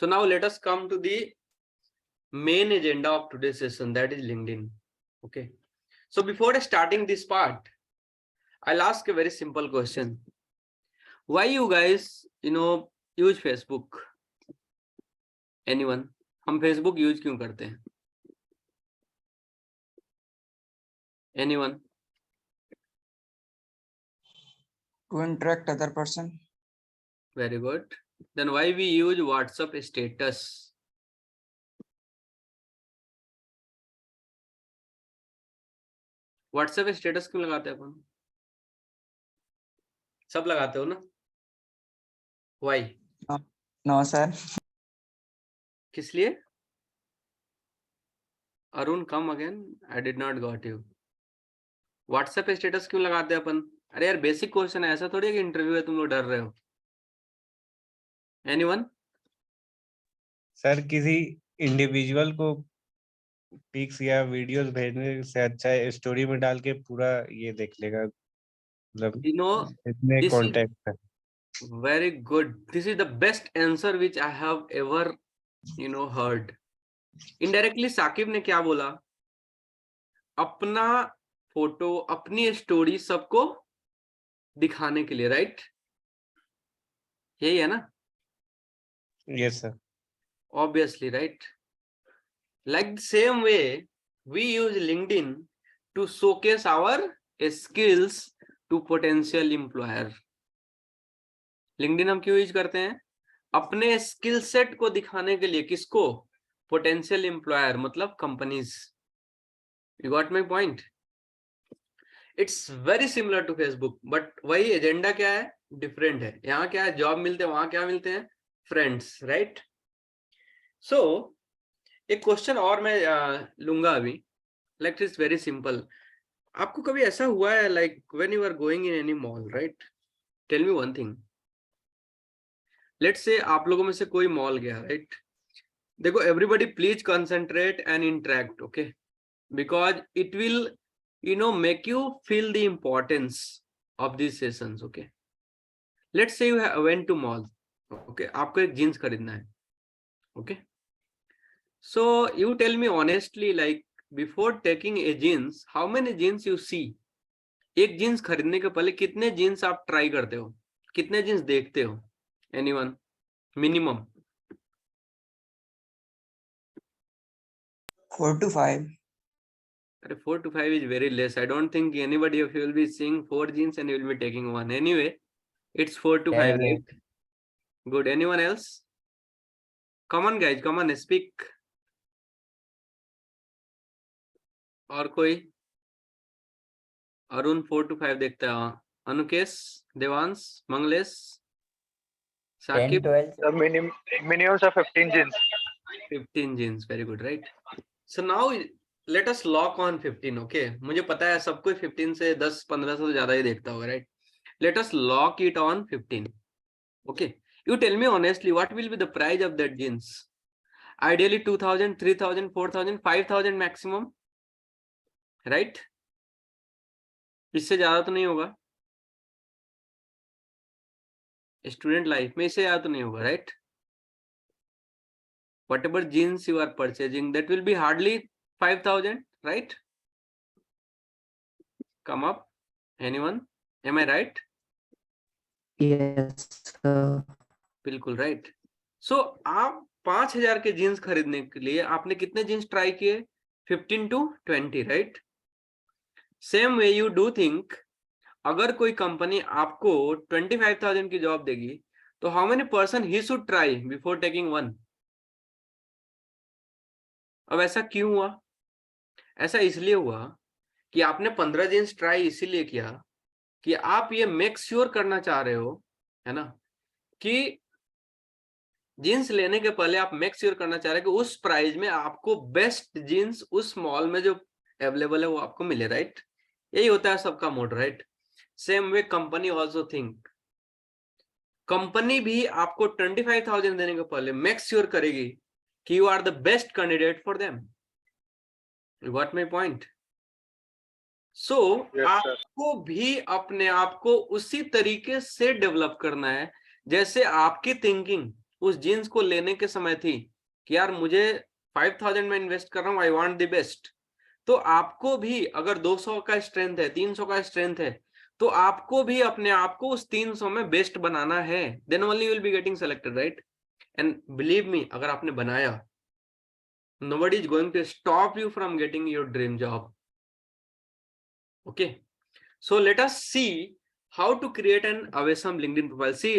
So now let us come to the main agenda of today's session, that is LinkedIn. Okay. So before starting this part, I'll ask a very simple question. Why you guys, use Facebook? Anyone? हम Facebook use क्यों करते हैं? Anyone? To interact other person. Very good. Then why we use WhatsApp status? WhatsApp status क्यों लगाते हैं अपन? सब लगाते हो ना? Why? No sir. किस लिए? Arun come again, I did not got you. WhatsApp status क्यों लगाते हैं अपन? अरे यार बेसिक क्वेश्चन है, ऐसा थोड़ी है कि इंटरव्यू है तुम लोग डर रहे हो. एनीवन? सर किसी इंडिविजुअल को पिक्स या वीडियोस भेजने से अच्छा है स्टोरी में डाल के पूरा ये देख लेगा, मतलब इतने कॉन्टेक्ट है. Very good. This is the best answer which I have ever heard. Indirectly Sakib ने क्या बोला? अपना फोटो, अपनी स्टोरी सबको दिखाने के लिए, राइट? यही है ना? Yes sir. Obviously, right? Like the same way, we use LinkedIn to showcase our skills to potential employer. LinkedIn हम क्यों यूज करते हैं? अपने स्किल सेट को दिखाने के लिए. किसको? पोटेंशियल एम्प्लॉयर, मतलब companies. You got my point? It's very similar to Facebook, but वही एजेंडा क्या है? डिफरेंट है. यहाँ क्या है? जॉब मिलते हैं, वहां क्या मिलते हैं? Friends, right? सो एक क्वेश्चन और मैं लूंगा अभी. Like it's very simple. आपको कभी ऐसा हुआ है, like when you are going in any mall, right? Tell me one thing. Let's say आप लोगों में से कोई मॉल गया, राइट? देखो, everybody please concentrate and interact, okay? Because it will make you feel the importance of this sessions, okay? Let's say you went to mall, okay? आपको एक jeans खरीदना है, okay? So you tell me honestly, like before taking a jeans, how many jeans you see? एक jeans खरीदने के पहले कितने jeans आप ट्राई करते हो? कितने जीन्स देखते हो? Anyone? Minimum? 4 to 5. अरे 4 to 5 is very less. I don't think anybody of you will be seeing 4 jeans and you will be taking one. Anyway, it's 4 to 5, right? Good. Anyone else? Come on guys, come on, speak. और कोई? Arun 4 to 5 देखता है. अनुकेश, Devansh, Manglesh, Saqib? minimum of 15 jeans. 15 jeans, very good, right? So now let us lock on 15, okay? मुझे पता है सब कोई 15 से 10-15 से ज्यादा ही देखता होगा, right? Let us lock it on 15, okay? You tell me honestly, what will be the price of that jeans? Ideally 2000, 3000, 4000, 5000 maximum, right? इससे ज्यादा तो नहीं होगा. स्टूडेंट लाइफ में इससे ज्यादा तो नहीं होगा, right? Whatever jeans you are purchasing, that will be hardly 5000, right? Come up. Anyone? Am I right? Yes sir. बिल्कुल राइट. सो आप 5000 के जीन्स खरीदने के लिए आपने कितने जीन्स ट्राई किए? 15 to 20, right? Same way you do think, अगर कोई कंपनी आपको 25,000 की जॉब देगी तो how many person he should try before taking one? अब ऐसा क्यों हुआ? ऐसा इसलिए हुआ कि आपने 15 जीन्स ट्राई इसीलिए किया कि आप ये मेक श्योर करना चाह रहे हो, है ना, कि जीन्स लेने के पहले आप मेक श्योर करना चाह रहे हो कि उस प्राइस में आपको बेस्ट जीन्स उस मॉल में जो अवेलेबल है वो आपको मिले, राइट? यही होता है सबका mode, right? Same way company also think. Company भी आपको 25,000 देने के पहले मेक श्योर करेगी कि you are the best candidate for them. You got my point? So आपको भी अपने आप को उसी तरीके से डेवलप करना है जैसे आपकी थिंकिंग उस जीन्स को लेने के समय थी कि यार मुझे 5000 में इन्वेस्ट कर रहा हूँ, आई वांट द बेस्ट, तो आपको भी अगर 200 का स्ट्रेंथ है, 300 का स्ट्रेंथ है, तो आपको भी अपने आप को उस 300 में बेस्ट बनाना है, then only you will be getting selected, right? And believe me, अगर आपने बनाया, nobody is going to stop you from getting your dream job. Okay, so let us see how to create an awesome LinkedIn profile. See,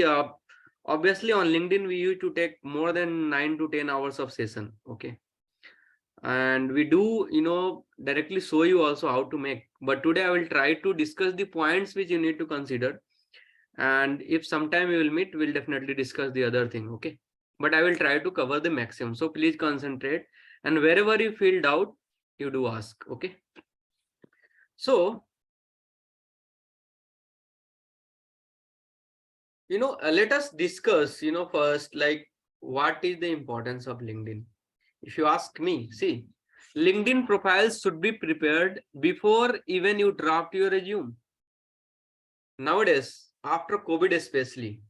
obviously on LinkedIn we used to take more than 9 to 10 hours of session. Okay, and we do, directly show you also how to make, but today I will try to discuss the points which you need to consider, and if sometime we will meet, we'll definitely discuss the other thing. Okay, but I will try to cover the maximum, so please concentrate, and wherever you feel doubt, you do ask. Okay, so let us discuss, first, like, what is the importance of LinkedIn? If you ask me, see, LinkedIn profiles should be prepared before even you draft your resume. Nowadays, after COVID especially,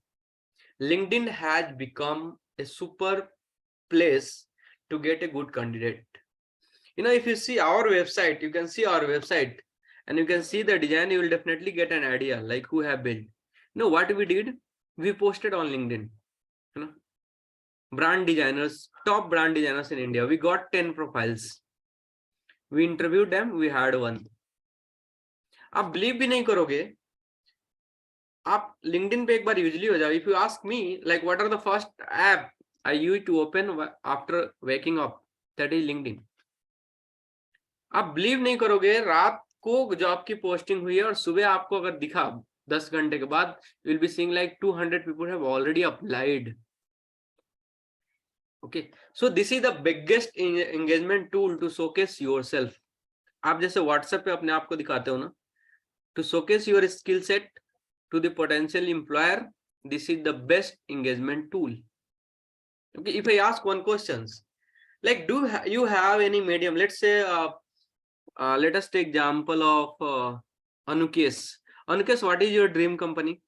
LinkedIn has become a super place to get a good candidate. If you see our website, you can see our website and you can see the design, you will definitely get an idea like who have built. What we did, we posted on LinkedIn, brand designers, top brand designers in India. We got 10 profiles. We interviewed them, we had one. आप believe भी नहीं करोगे, आप LinkedIn पे एक बार usually हो जाओ. If you ask me, like, what are the first app I used to open after waking up, that is LinkedIn. आप बिलीव नहीं करोगे, रात को जॉब की पोस्टिंग हुई है और सुबह आपको अगर दिखा 10 घंटे के बाद, you will be seeing like 200 people have already applied. Okay, so this is the biggest engagement tool to showcase yourself. आप जैसे WhatsApp पे अपने आप को दिखाते हो ना, to showcase your skill set to the potential employer, this is the best engagement tool. Okay, if I ask one questions, like, do you have any medium? Let's say, let us take example of Anukesh. Anukesh, what is your dream company?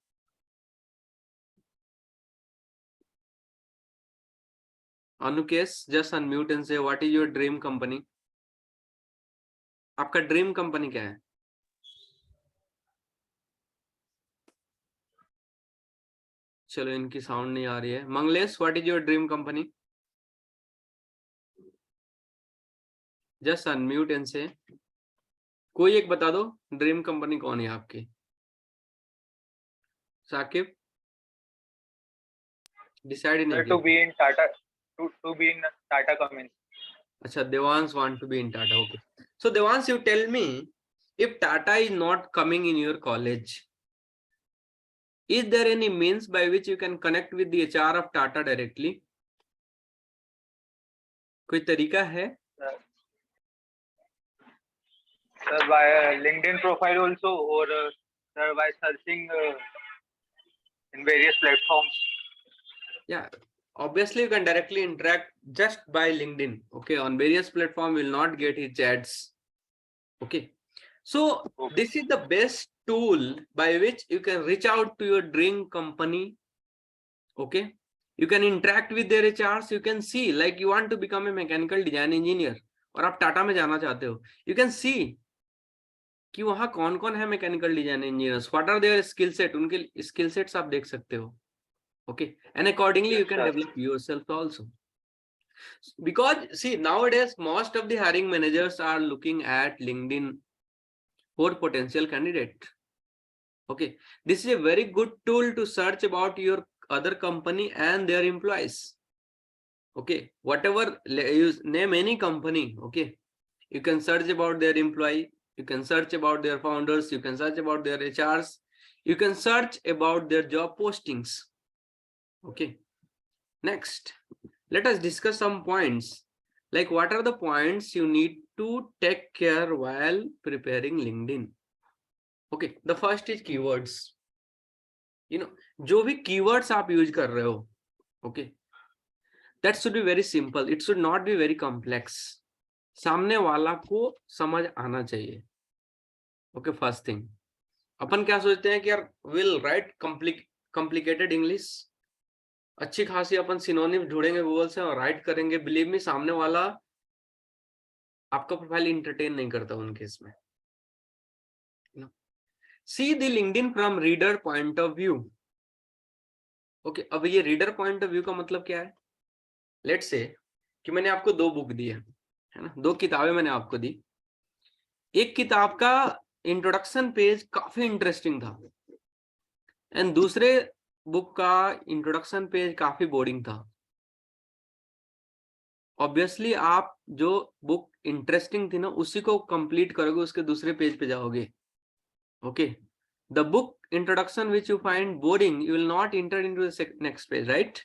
Anukesh, just unmute and say what is your dream company. आपका dream company क्या है? चलो, इनकी sound नहीं आ रही है. Mangalesh, what is your dream company? Just unmute and से कोई एक बता दो, ड्रीम कंपनी कौन है आपकी? साकिब, डिसाइड नहीं To be in Tata, to be in Tata Cummins. अच्छा, Devans want to be in Tata. Okay, so Devans, you tell me, if Tata is not coming in your college, is there any means by which you can connect with the HR of Tata directly? कोई तरीका है? Sir, by LinkedIn profile also, or sir, by searching in various platforms. Yeah, obviously you can directly interact just by LinkedIn. Okay, on various platforms will not get his ads. Okay, so this is the best tool by which you can reach out to your dream company. Okay, you can interact with their HRs. You can see, like, you want to become a mechanical design engineer और आप टाटा में जाना चाहते हो, you can see कि वहाँ कौन कौन है mechanical design engineers, what are their skill set, उनके स्किल सेट्स आप देख सकते हो. Okay, and accordingly you can develop yourself also, because see, nowadays most of the hiring managers are looking at LinkedIn for potential candidate. Okay, this is a very good tool to search about your other company and their employees. Okay, whatever, you name any company. Okay, you can search about their employee, you can search about their founders, you can search about their HRs, you can search about their job postings. Okay, next, let us discuss some points, like what are the points you need to take care while preparing LinkedIn. Okay, the first is keywords. जो भी keywords आप use कर रहे हो, okay, that should be very simple. It should not be very complex. सामने वाला को समझ आना चाहिए. Okay, first thing. अपन क्या सोचते हैं कि यार we'll write complicated English. अच्छी खासी अपन सिनोनिम ढूंढेंगे गूगल से और राइट करेंगे, बिलीव मी सामने वाला आपका प्रोफाइल इंटरटेन नहीं करता उन केस में। See the LinkedIn from reader point of view. Okay, अब ये रीडर पॉइंट ऑफ व्यू का मतलब क्या है? लेट्स से कि मैंने आपको 2 बुक दी है ना, 2 किताबें मैंने आपको दी। एक किताब का इंट्रोडक्शन पेज काफी इंटरेस्टिंग था एंड दूसरे बुक का इंट्रोडक्शन पेज काफी बोरिंग था। ऑब्वियसली आप जो बुक इंटरेस्टिंग थी ना उसी को कंप्लीट करोगे, उसके दूसरे पेज पे जाओगे। Okay, the book introduction which you find boring you will not enter into the next page, right?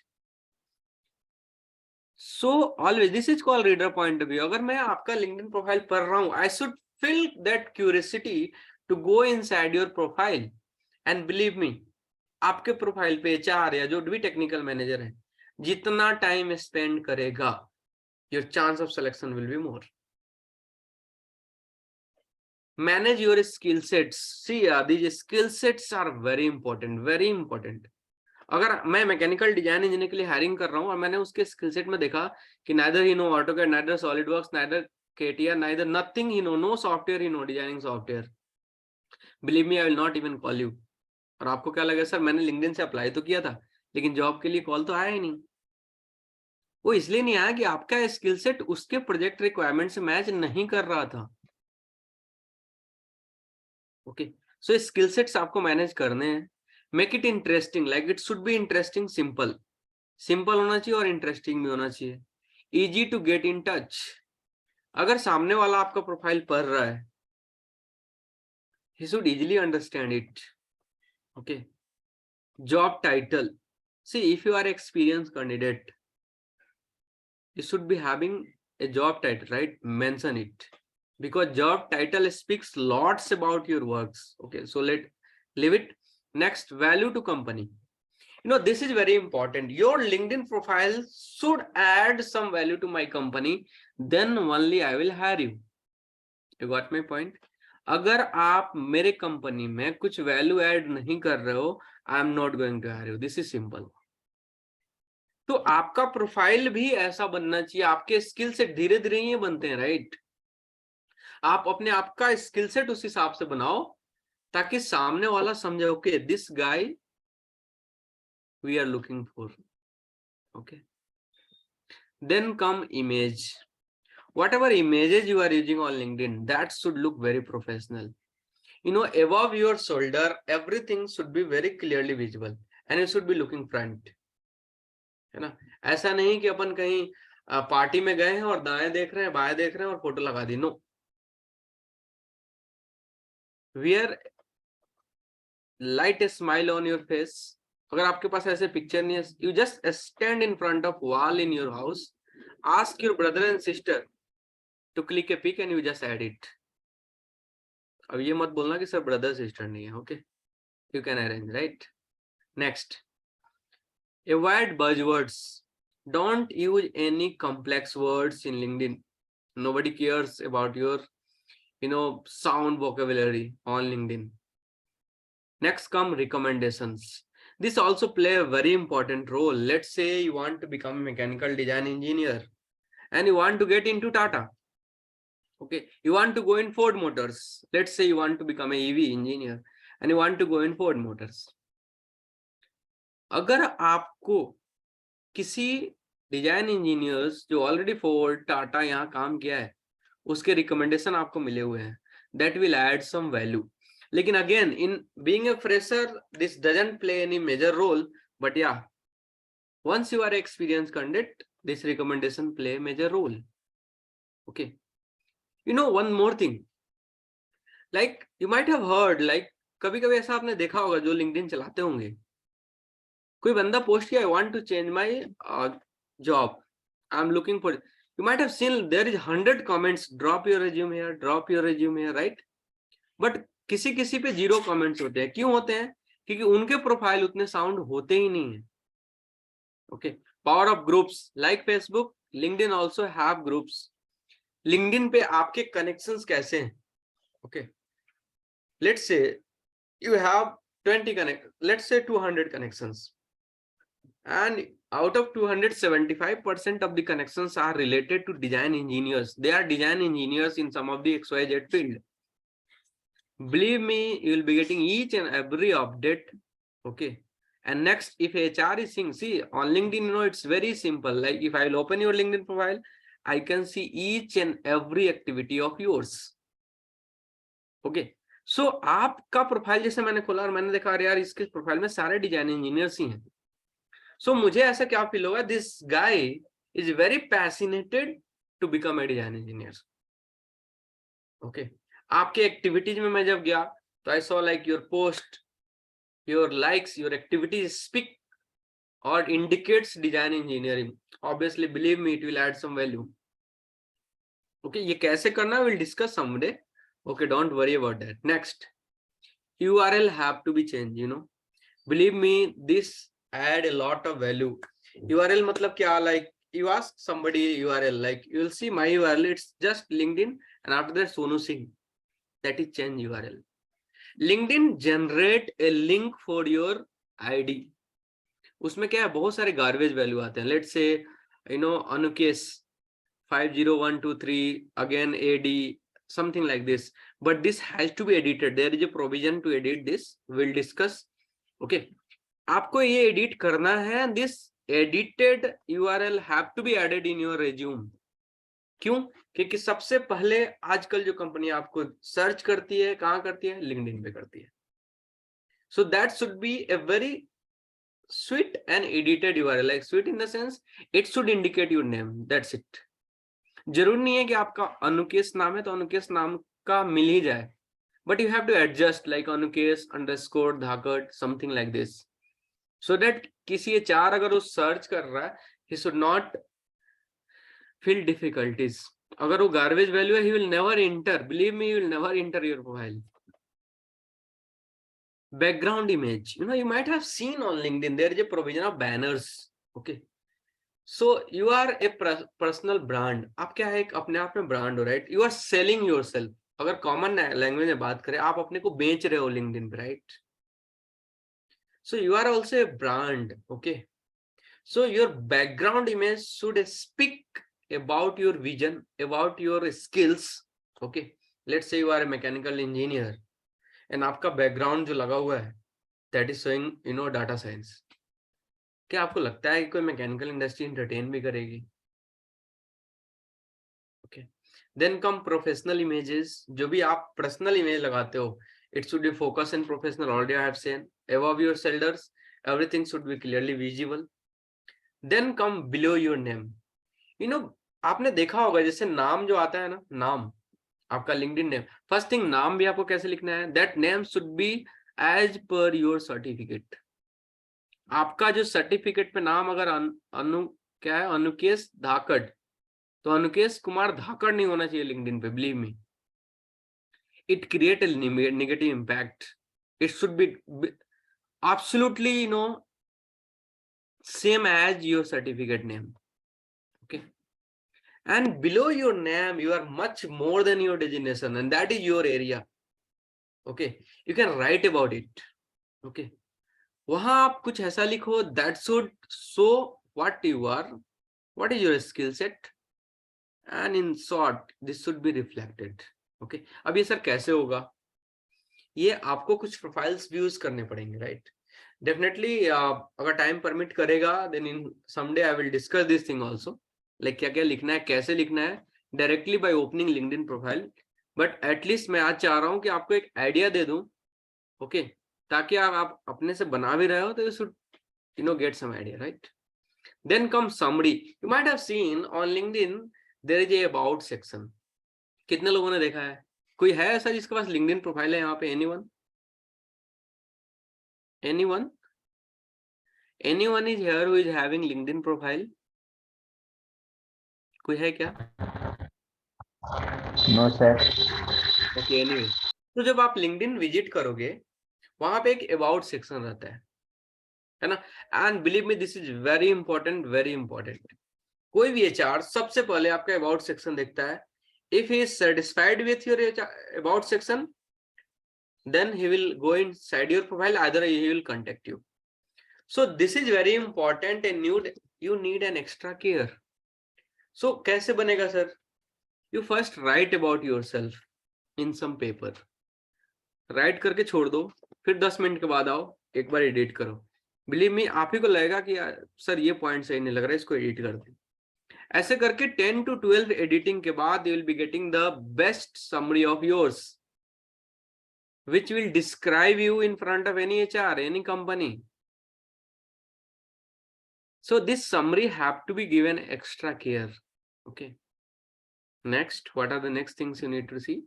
So always this is called reader point of view. अगर मैं आपका लिंक्डइन प्रोफाइल पढ़ रहा हूं, I should feel that curiosity to go inside your profile and believe me, आपके profile पे HR या जो भी टेक्निकल मैनेजर है जितना टाइम स्पेंड करेगा, your chance of selection will be more. Manage your skill sets. See, these skill sets are very important, very important. अगर मैं मैकेनिकल डिजाइन इंजीनियर के लिए हायरिंग कर रहा हूँ और मैंने उसके स्किल सेट में देखा कि neither he know AutoCAD, neither SolidWorks, neither CATIA, neither nothing he know, no software he know, designing software. Believe me, I will not even call you. और आपको क्या लगा, सर मैंने लिंक्डइन से अप्लाई तो किया था लेकिन जॉब के लिए कॉल तो आया ही नहीं। वो इसलिए नहीं आया कि आपका स्किल सेट उसके प्रोजेक्ट रिक्वायरमेंट से मैच नहीं कर रहा था। ओके, सो स्किल सेट्स आपको मैनेज करने हैं। Make it interesting, like it should be interesting, simple होना चाहिए और इंटरेस्टिंग भी होना चाहिए। Easy to get in touch. अगर सामने वाला आपका प्रोफाइल पढ़ रहा है, he should easily understand it. Okay, job title. See, if you are experienced candidate, you should be having a job title, right? Mention it, because job title speaks lots about your works. Okay, so leave it. Next, value to company. You know, this is very important. Your LinkedIn profile should add some value to my company, then only I will hire you. You got my point? अगर आप मेरे company में कुछ value add नहीं कर रहे हो, I am not going to hire you. This is simple. तो आपका प्रोफाइल भी ऐसा बनना चाहिए। आपके स्किल सेट धीरे धीरे ये बनते हैं, राइट? आप अपने आपका स्किल सेट उस हिसाब से बनाओ ताकि सामने वाला समझे, okay this guy we are looking for. Okay, then come image. Whatever images you are using on LinkedIn, that should look very professional. You know, above your shoulder, everything should be very clearly visible and it should be looking front. है ना? ऐसा नहीं कि अपन कहीं party में गए हैं और दाएं देख रहे हैं, बाएं देख रहे हैं और फोटो लगा दी। No, wear light a smile on your face. अगर आपके पास ऐसे पिक्चर नहीं है, you just stand in front of wall in your house, ask your brother and sister to click a pic and you just add it. अब ये मत बोलना कि सर ब्रदर सिस्टर नहीं है। Okay, you can arrange, right? Next, avoid buzzwords. Don't use any complex words in LinkedIn. Nobody cares about your, sound vocabulary on LinkedIn. Next come recommendations. This also play a very important role. Let's say you want to become a mechanical design engineer and you want to get into Tata. Okay, you want to go in Ford Motors. Let's say you want to become a EV engineer and you want to go in Ford Motors. अगर आपको किसी design engineers जो already Ford, Tata यहाँ काम किया है उसके recommendation आपको मिले हुए हैं, that will add some value. लेकिन again, in being a fresher, this doesn't play any major role. But yeah, once you are experienced candidate, this recommendation play a major role. Okay. You know, one more thing, like you might have heard, like कभी कभी ऐसा आपने देखा होगा जो LinkedIn चलाते होंगे, कोई बंदा पोस्ट किया, I want to change my job, I'm looking for, you might have seen there is 100 comments, drop your resume here, drop your resume here, right? But किसी किसी पे 0 comments होते हैं। क्यों होते हैं? क्योंकि उनके प्रोफाइल उतने साउंड होते ही नहीं है। Okay, power of groups, like Facebook, LinkedIn also have groups. LinkedIn पे आपके कनेक्शंस कैसे हैं? Okay, let's say you have 20 connect, let's say 200 connections. And out of 275% of the connections are related to design engineers. They are design engineers in some of the XYZ field. Believe me, you will be getting each and every update. Okay. And next, if HR is seeing, see on LinkedIn, you know, it's very simple. Like if I'll open your LinkedIn profile, I can see each and every activity of yours. Okay. So आपका profile जैसे मैंने खोला और मैंने देखा यार इसके profile में सारे डिजाइन इंजीनियर्स ही हैं. So मुझे ऐसा क्या फील होगा, this guy is very passionate to become a design engineer. Okay. आपके एक्टिविटीज में मैं जब गया तो I saw like your post, your likes, your activities speak or indicates design engineering. Obviously, believe me, it will add some value. Okay, ये कैसे करना we'll discuss someday. Okay, don't worry about that. Next, URL have to be changed, you know. Believe me, this add a lot of value. URL मतलब क्या, like you ask somebody URL, like you will see my URL, it's just LinkedIn, and after that Sonu Singh, that is change URL. LinkedIn generate a link for your ID. उसमें क्या है, बहुत सारे garbage value आते हैं. Let's say you know Anukesh 50123 again AD, something like this, but this has to be edited. There is a provision to edit this, we'll discuss. Okay, आपको ये edit करना है. This edited URL have to be added in your resume. क्यों? क्योंकि सबसे पहले आजकल जो कंपनी आपको सर्च करती है, कहाँ करती है? लिंक्डइन पे करती है. So that should be a very sweet and edited URL. Like sweet in the sense it should indicate your name, that's it. जरूर नहीं है कि आपका अनुकेश नाम है तो अनुकेश नाम का मिल ही जाए, but you have to adjust like अनुकेश underscore Dhakad, something like this, so that किसी HR अगर वो सर्च कर रहा है, he should not feel difficulties. अगर वो garbage value है, he will never enter, believe me, he will never enter your profile. Background image, you know, you might have seen on LinkedIn there is a provision of banners. Okay, so you are a personal brand. आप क्या है, एक अपने आप में brand हो, right? You are selling yourself. अगर common language में बात करें, आप अपने को बेच रहे हो लिंक्डइन पे, right? So you are also a brand. Okay, so your background image should speak about your vision, about your skills. Okay, let's say you are a mechanical engineer and आपका बैकग्राउंड जो लगा हुआ है that is showing, you know, data science. क्या आपको लगता है कि कोई मैकेनिकल इंडस्ट्री एंटरटेन भी करेगी? Okay, then come professional images. जो भी आप पर्सनल इमेज लगाते हो, it should be focus and professional. Already I have seen above your shoulders, everything should be clearly visible. Then come below your name. You know, आपने देखा होगा जैसे नाम जो आता है ना, नाम आपका लिंक्डइन नेम, फर्स्ट थिंग नाम भी आपको कैसे लिखना है? That name should be as per your certificate. आपका जो सर्टिफिकेट पे नाम अगर क्या है, अनुकेश धाकड़, तो अनुकेश कुमार धाकड़ नहीं होना चाहिए लिंक्डइन पे. Believe me, it create a negative impact. It should B absolutely, you know, same as your certificate name. Okay, and below your name you are much more than your designation, and that is your area. Okay, you can write about it. Okay, वहां आप कुछ ऐसा लिखो that should show what you are, what is your skill set, and in short this should be reflected. Okay, अब ये sir कैसे होगा? ये आपको कुछ प्रोफाइल्स व्यूज करने पड़ेंगे, राइट? डेफिनेटली अगर टाइम परमिट करेगा then in someday I will discuss this thing also, like क्या क्या लिखना है, कैसे लिखना है, directly by opening LinkedIn profile. But at least मैं आज चाह रहा हूं कि आपको एक आइडिया दे दूं. ओके, ताकि आप अपने से बना भी रहे हो तो you should, you know, get some idea, right? Then come summary. You might have seen on LinkedIn there is a about section. कितने लोगों ने देखा है? कोई है ऐसा जिसके पास लिंक्डइन प्रोफाइल है यहाँ पे? Anyone? anyone is here who is having LinkedIn profile? कोई है क्या? No sir. Okay, anyway, तो जब आप LinkedIn विजिट करोगे वहां पे एक अबाउट सेक्शन रहता है ना? And believe me, this is very important, very important. कोई भी HR सबसे पहले आपका अबाउट सेक्शन देखता है. If he is satisfied with your about section, then he will go inside your profile, either he will contact you. So this is very important and you need an extra care. So कैसे बनेगा sir? You first write about yourself in some paper. Write करके छोड़ दो, फिर 10 minute के बाद आओ, एक बार एडिट करो. बिलीव मी, आप ही को लगेगा कि यार सर ये पॉइंट सही नहीं लग रहा है, इसको एडिट कर दे. ऐसे करके 10 to 12 एडिटिंग के बाद you will be getting the best summary of yours, which will describe you in front of any HR, any company. So this summary have to be given extra care. Okay. Next, what are the next things you need to see?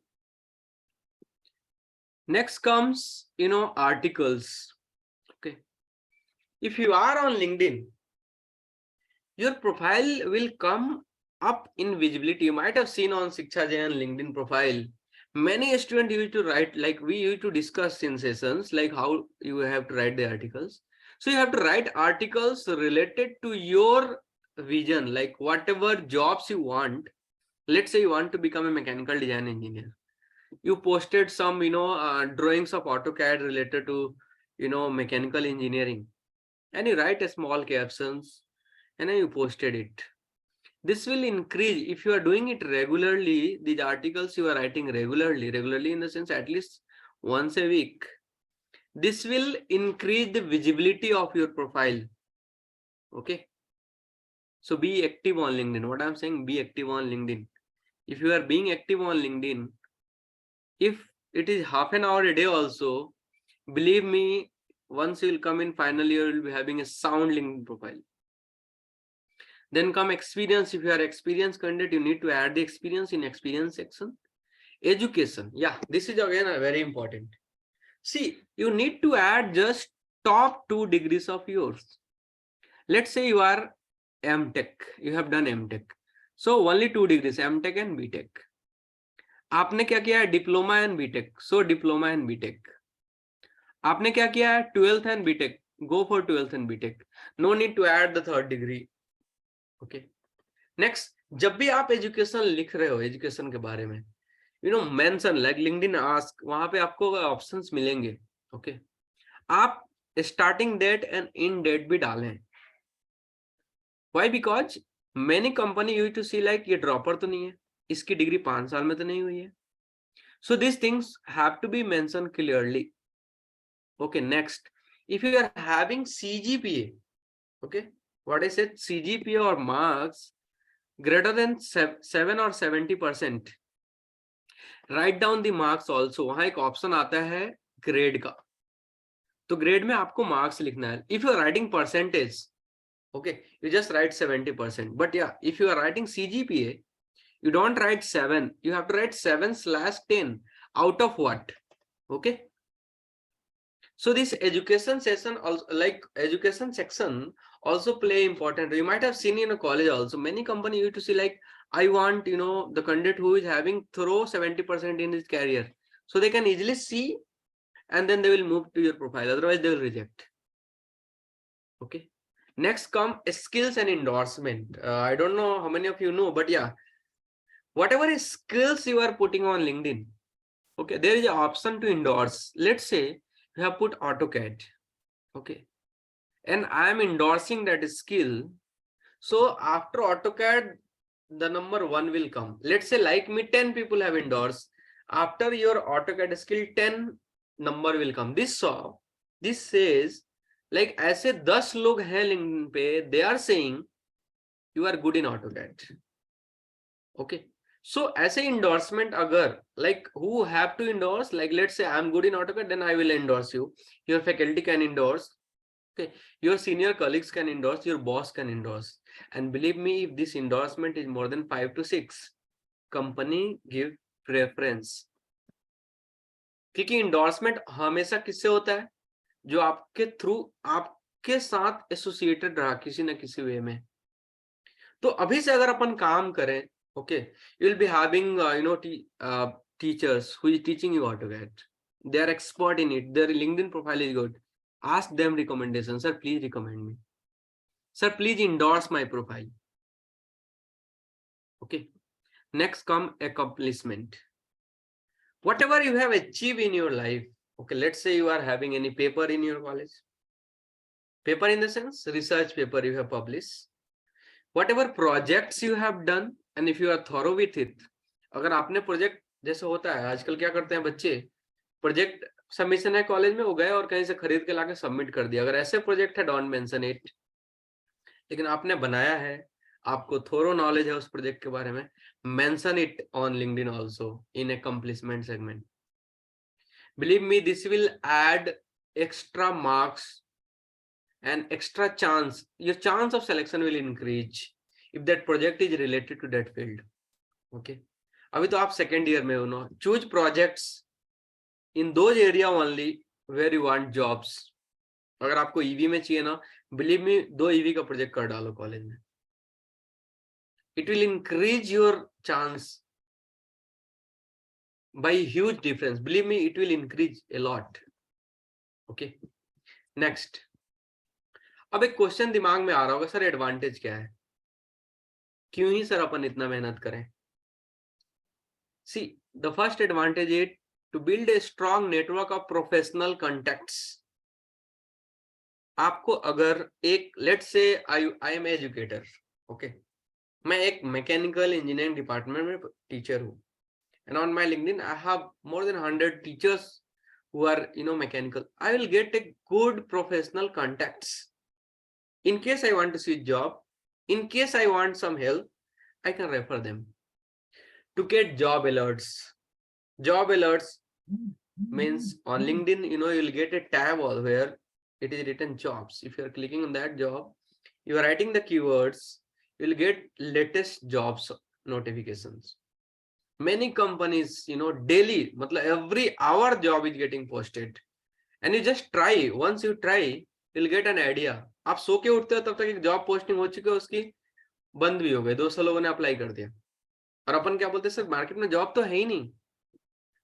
Next comes, articles. Okay. If you are on LinkedIn, your profile will come up in visibility. You might have seen on Shiksha Jain LinkedIn profile. Many students used to write, like we used to discuss in sessions, like how you have to write the articles. So you have to write articles related to your vision, like whatever jobs you want. Let's say you want to become a mechanical design engineer. You posted some, drawings of AutoCAD related to, mechanical engineering, and you write a small captions, and then you posted it. This will increase if you are doing it regularly. These articles you are writing regularly in the sense at least once a week. This will increase the visibility of your profile. Okay. So be active on LinkedIn. What I'm saying, be active on LinkedIn. If you are being active on LinkedIn, if it is half an hour a day also, believe me, once you will come in final year, you will be having a sound LinkedIn profile. Then come experience. If you are experienced candidate, you need to add the experience in experience section. Education. Yeah, this is again very important. See, you need to add just top 2 degrees of yours. Let's say you are MTech, you have done MTech. So only 2 degrees, MTech and BTech. आपने क्या किया है? Diploma and BTech. So diploma and BTech. आपने क्या किया है? 12th and BTech. Go for 12th and BTech. No need to add the 3rd degree. Okay. Next, जब भी आप एजुकेशन लिख रहे हो, एजुकेशन के बारे में, मेंशन लाइक लिंक्डइन आस्क, वहां पे आपको ऑप्शंस मिलेंगे. ओके. आप starting date and end date भी डालें. Why? Because many company used to see like ये ड्रॉपर तो नहीं है, इसकी डिग्री 5 साल में तो नहीं हुई है. So this things have to be mention clearly. Okay. Next, if you are having CGPA, okay, what I said, CGPA or marks greater than 7 or 70%, write down the marks also. वहां एक option आता है grade का, तो grade में आपको marks लिखना है. If you are writing percentage, okay, you just write 70%. But yeah, if you are writing CGPA, you don't write 7, you have to write 7/10 out of what? Okay. So this education session also, like education section also play important. You might have seen in a college also, many companies used to see like, I want, the candidate who is having thorough 70% in his career, so they can easily see, and then they will move to your profile, otherwise they will reject. Okay. Next come skills and endorsement. I don't know how many of you know, but yeah, whatever skills you are putting on LinkedIn, okay, there is an option to endorse. Let's say you have put AutoCAD, okay, and I am endorsing that skill. So after AutoCAD, the number 1 will come. Let's say like me, 10 people have endorsed. After your AutoCAD skill, 10 number will come. This says like ऐसे 10 लोग हैं LinkedIn पे, they are saying you are good in AutoCAD. Okay. So ऐसे endorsement अगर like who have to endorse, like let's say I'm good in AutoCAD, then I will endorse you. Your faculty can endorse. Okay. Your senior colleagues can endorse, your boss can endorse. And believe me, if this endorsement is more than 5 to 6, company give preference. क्योंकि endorsement हमेशा किससे होता है? जो आपके through आपके साथ associated रहा किसी ना किसी वे में. तो अभी से अगर अपन काम करें, okay, you will be having teachers who is teaching you AutoCAD. They are expert in it. Their LinkedIn profile is good. Ask them recommendation. Sir, please recommend me. Sir, please endorse my profile. Okay. Next come accomplishment. Whatever you have achieved in your life. Okay, let's say you are having any paper in your college. Paper in the sense research paper you have published, whatever projects you have done, and if you are thorough with it. अगर आपने project, जैसे होता है आजकल क्या करते हैं बच्चे, प्रोजेक्ट सबमिशन है कॉलेज में, वो गए और कहीं से खरीद के लाके सबमिट कर दिया. अगर ऐसे प्रोजेक्ट है डोंट मेंशन इट. लेकिन आपने बनाया है, आपको थोरो नॉलेज है उस प्रोजेक्ट के बारे में, mention it on LinkedIn also in accomplishment segment. Believe me, this will add extra marks and extra chance. Your chance of selection will increase if that project is related to that field. Okay, अभी तो आप second year में हो ना. Choose projects in those area only where you want jobs. अगर आपको EV में चाहिए ना, बिलीव मी, 2 ईवी का प्रोजेक्ट कर डालो कॉलेज में. It will increase your chance by huge difference. Believe me, it will increase a lot. Okay, next. अब एक क्वेश्चन दिमाग में आ रहा होगा, सर एडवांटेज क्या है, क्यों ही सर अपन इतना मेहनत करें. See, the first advantage is to build a strong network of professional contacts. आपको अगर एक, let's say I am educator, okay, मैं एक मैकेनिकल इंजीनियरिंग डिपार्टमेंट में टीचर हूँ, and on my LinkedIn I have more than 100 teachers who are mechanical. I will get a good professional contacts. In case I want to switch job, in case I want some help, I can refer them. To get job alerts. Job alerts means on LinkedIn, you'll get a tab where it is written jobs. If you are clicking on that job, you are writing the keywords, you'll get latest jobs notifications. Many companies, daily, every hour job is getting posted, and you just try. Once you try, you'll get an idea. आप सो के उठते हो तब तक एक job posting हो चुकी है, उसकी बंद भी हो गई, 200 लोगों ने अप्लाई कर दिया, और अपन क्या बोलते हैं, सर मार्केट में जॉब तो है ही नहीं.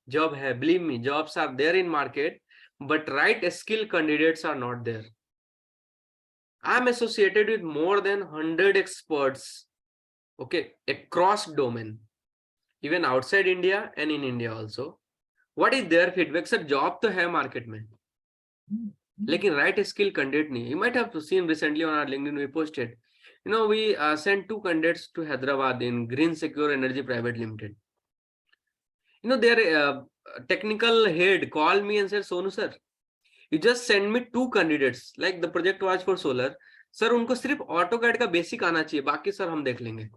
जॉब है, believe me, jobs are there in market, but right skill candidates are not there. I am associated with more than 100 experts, okay, across domain, even outside India and in India also. What is their feedback? Sir, job तो है market में, लेकिन right skill candidate नहीं. You might have seen recently on our LinkedIn we posted, we sent 2 candidates to Hyderabad in Green Secure Energy Private Limited. Their technical head called me and said, Sonu sir, you just send me 2 candidates, like the project was for solar. Sir, उनको सिर्फ AutoCAD का basic आना चाहिए, बाकी sir हम देख लेंगे.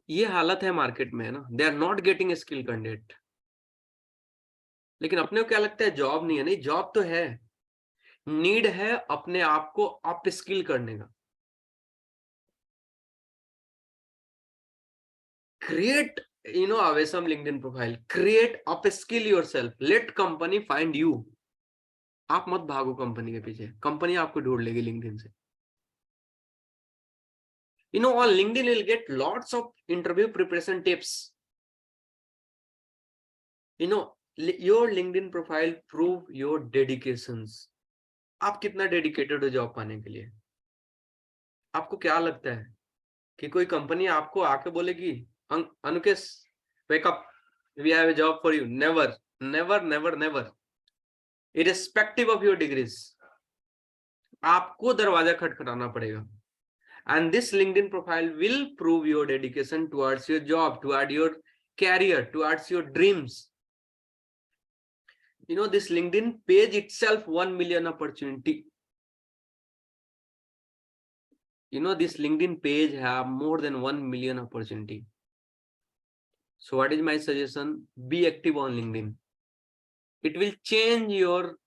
ये हालत है मार्केट में, है ना. They are not getting skill candidate. लेकिन अपने को क्या लगता है, जॉब नहीं है. नहीं, जॉब तो है, नीड है अपने आप को अप स्किल करने का. Create awesome LinkedIn profile, create upskill yourself, let company find you. आप मत भागो कंपनी के पीछे, कंपनी आपको ढूंढ लेगी LinkedIn से. On LinkedIn you'll get lots of interview preparation tips. Your LinkedIn profile prove your dedications. आप कितना डेडिकेटेड हो जॉब पाने के लिए. आपको क्या लगता है कि कोई कंपनी आपको आके बोलेगी, अनुकेश wake up, we have a job for you? Never, never, never, never. Irrespective of your degrees, आपको दरवाजा खटखटाना पड़ेगा. And this LinkedIn profile will prove your dedication towards your job, towards your career, towards your dreams. This LinkedIn page itself 1 million opportunity. This LinkedIn page have more than 1 million opportunity. So what is my suggestion? Be active on LinkedIn. It will change your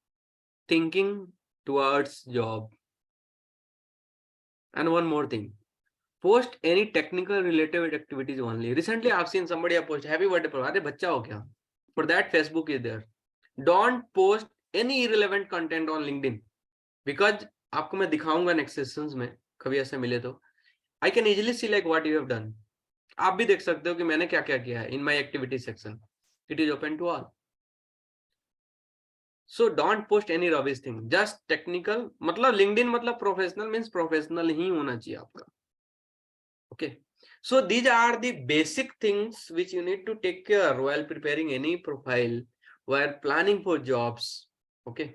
thinking towards job. And one more thing, post any technical related activities only. Recently I've seen somebody post happy birthday, अरे बच्चा हो क्या? For that Facebook is there. Don't post any irrelevant content on LinkedIn, because आपको मैं दिखाऊंगा next sessions में, कभी ऐसे मिले तो I can easily see like what you have done. आप भी देख सकते हो कि मैंने क्या क्या किया है in my activity section. It is open to all. So don't post any rubbish thing, just technical. मतलब LinkedIn मतलब professional means professional ही होना चाहिए आपका. Okay, so these are the basic things which you need to take care while preparing any profile, while planning for jobs. Okay,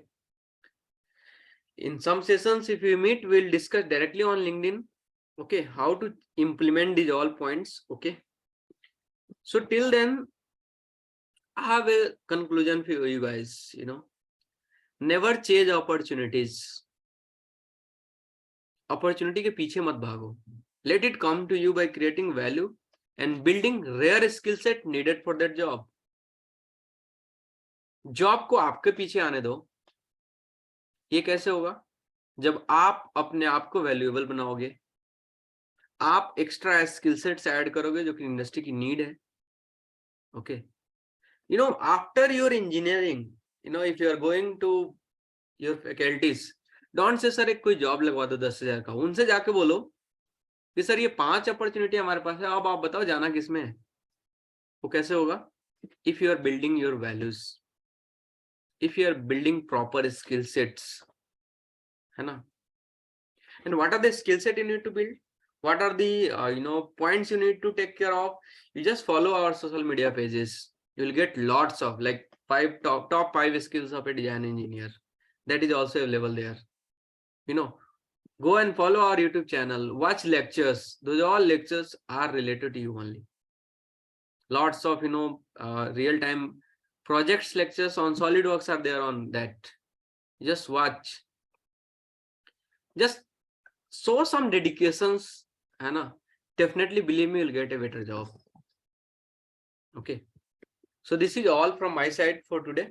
In some sessions, if we meet, we'll discuss directly on LinkedIn. Okay, how to implement these all points. Okay, so till then, I have a conclusion for you guys. You know, never chase opportunities. Opportunity के पीछे मत भागो. Let it come to you by creating value and building rare skill set needed for that job. Job को आपके पीछे आने दो. ये कैसे होगा? जब आप अपने आप को वैल्यूएबल बनाओगे, आप एक्स्ट्रा स्किल सेट्स ऐड करोगे जो कि इंडस्ट्री की नीड है. Okay, you know, after your engineering, you know, if you are going to your faculties, don't say sir एक कोई जॉब लगवा दो 10,000 का. उनसे जाके बोलो कि सर ये 5 अपॉर्चुनिटी हमारे पास है, अब आप बताओ जाना किसमें है. वो कैसे होगा? If you are building your values, if you are building proper skill sets, है ना. And what are the skill set you need to build? What are the you know, points you need to take care of? You just follow our social media pages. You will get lots of like top 5 skills of a design engineer. That is also available there. You know, go and follow our YouTube channel. Watch lectures. Those all lectures are related to you only. Lots of, you know, real-time projects lectures on SolidWorks are there on that. Just watch. Just show some dedications, है ना. Definitely believe me, you'll get a better job. Okay, so this is all from my side for today.